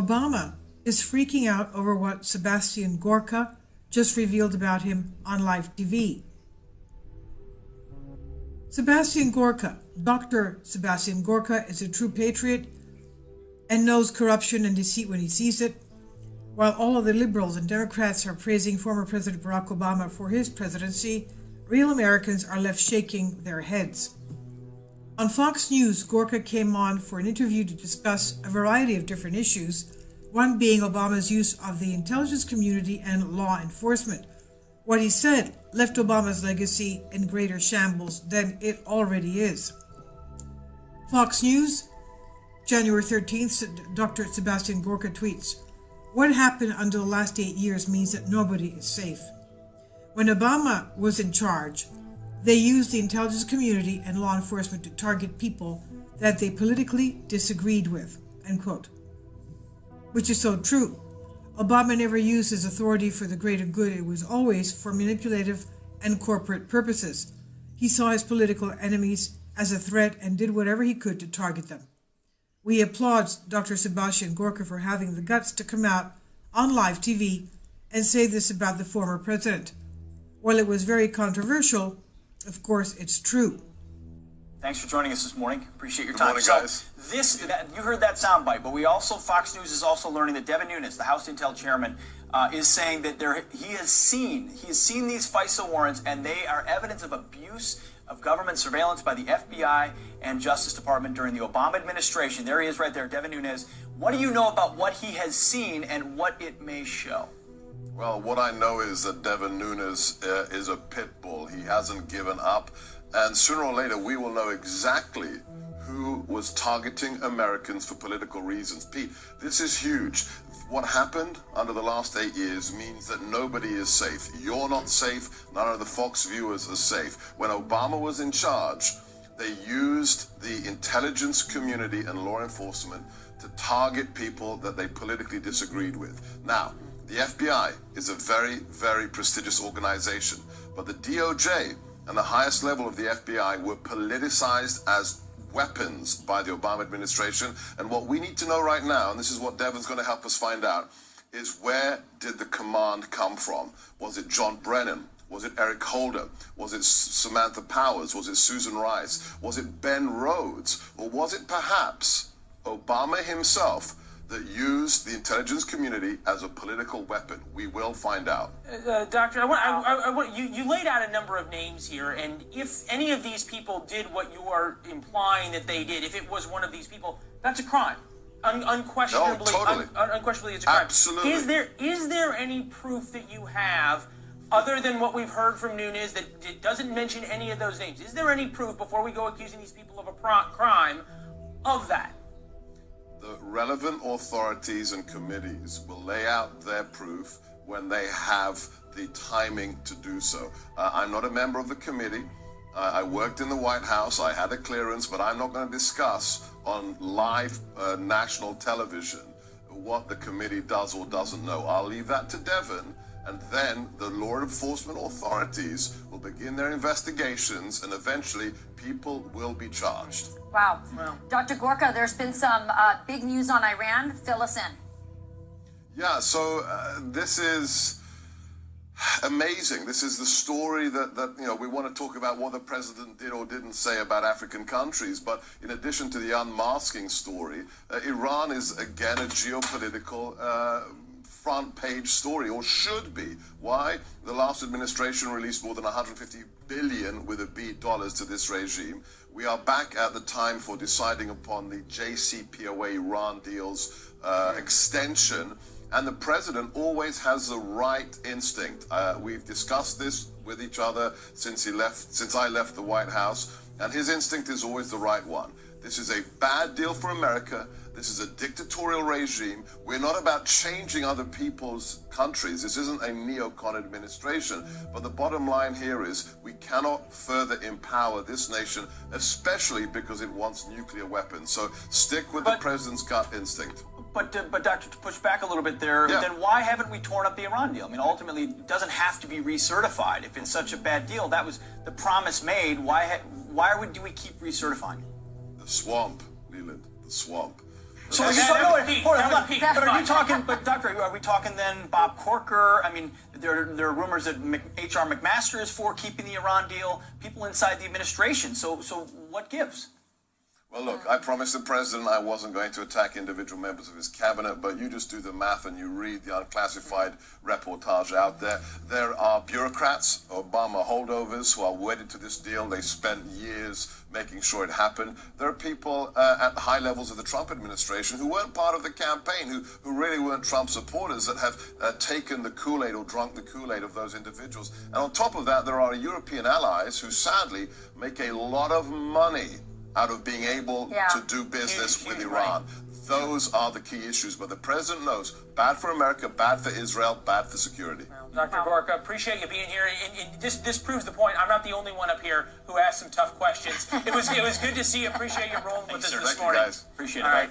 Obama is freaking out over what Sebastian Gorka just revealed about him on live TV. Sebastian Gorka, Dr. Sebastian Gorka, is a true patriot and knows corruption and deceit when he sees it. While all of the liberals and Democrats are praising former President Barack Obama for his presidency, real Americans are left shaking their heads. On Fox News, Gorka came on for an interview to discuss a variety of different issues, one being Obama's use of the intelligence community and law enforcement. What he said left Obama's legacy in greater shambles than it already is. Fox News, January 13th, Dr. Sebastian Gorka tweets, "What happened under the last 8 years means that nobody is safe. When Obama was in charge, they used the intelligence community and law enforcement to target people that they politically disagreed with," end quote. Which is so true. Obama never used his authority for the greater good. It was always for manipulative and corporate purposes. He saw his political enemies as a threat and did whatever he could to target them. We applaud Dr. Sebastian Gorka for having the guts to come out on live TV and say this about the former president. While it was very controversial, of course, it's true. Thanks for joining us this morning. Appreciate your Good time. morning, guys. So you heard that soundbite, but Fox News is also learning that Devin Nunes, the House Intel chairman, is saying that he has seen these FISA warrants, and they are evidence of abuse of government surveillance by the FBI and Justice Department during the Obama administration. There he is right there, Devin Nunes. What do you know about what he has seen and what it may show? Well, what I know is that Devin Nunes is a pit bull. He hasn't given up. And sooner or later, we will know exactly who was targeting Americans for political reasons. Pete, this is huge. What happened under the last 8 years means that nobody is safe. You're not safe. None of the Fox viewers are safe. When Obama was in charge, they used the intelligence community and law enforcement to target people that they politically disagreed with. Now, the FBI is a very, very prestigious organization, but the DOJ and the highest level of the FBI were politicized as weapons by the Obama administration. And what we need to know right now, and this is what Devin's going to help us find out, is where did the command come from? Was it John Brennan? Was it Eric Holder? Was it Samantha Powers? Was it Susan Rice? Was it Ben Rhodes? Or was it perhaps Obama himself that used the intelligence community as a political weapon? We will find out. Doctor, I want you laid out a number of names here, and if any of these people did what you are implying that they did, if it was one of these people, that's a crime. Unquestionably, no, totally. Unquestionably, it's a crime. Absolutely. Is there any proof that you have, other than what we've heard from Nunes, that it doesn't mention any of those names? Is there any proof, before we go accusing these people of a crime, of that? The relevant authorities and committees will lay out their proof when they have the timing to do so. I'm not a member of the committee. I worked in the White House. I had a clearance, but I'm not going to discuss on live national television what the committee does or doesn't know. I'll leave that to Devin, and then the law enforcement authorities will begin their investigations, and eventually people will be charged. Wow. Dr. Gorka, there's been some big news on Iran. Fill us in. Yeah, so this is amazing. This is the story that we want to talk about what the president did or didn't say about African countries. But in addition to the unmasking story, Iran is again a geopolitical front page story, or should be. Why? The last administration released more than 150 billion with a B dollars to this regime. We are back at the time for deciding upon the JCPOA Iran deal's extension, and the president always has the right instinct. We've discussed this with each other since I left the White House, and his instinct is always the right one. This is a bad deal for America. This is a dictatorial regime. We're not about changing other people's countries. This isn't a neocon administration. But the bottom line here is we cannot further empower this nation, especially because it wants nuclear weapons. So stick with the president's gut instinct. But Doctor, to push back a little bit there, then why haven't we torn up the Iran deal? I mean, ultimately, it doesn't have to be recertified. If it's such a bad deal, that was the promise made. Why do we keep recertifying it? The swamp, Leland, the swamp. So are you That talking? would be- Hold on, that hold on. would be- But are you talking? But Doctor, are we talking then Bob Corker? I mean, there are rumors that H.R. McMaster is for keeping the Iran deal. People inside the administration. So what gives? Well, look, I promised the president I wasn't going to attack individual members of his cabinet, but you just do the math and you read the unclassified reportage out there. There are bureaucrats, Obama holdovers, who are wedded to this deal. They spent years making sure it happened. There are people at high levels of the Trump administration who weren't part of the campaign, who really weren't Trump supporters, that have taken the Kool-Aid or drunk the Kool-Aid of those individuals. And on top of that, there are European allies who sadly make a lot of money out of being able to do business with Iran. Right. Those are the key issues. But the president knows, bad for America, bad for Israel, bad for security. Well, Dr. Gorka, appreciate you being here. And this proves the point. I'm not the only one up here who asked some tough questions. It was good to see you. Appreciate you rolling with us this morning. Thank you, guys. Appreciate it. All right.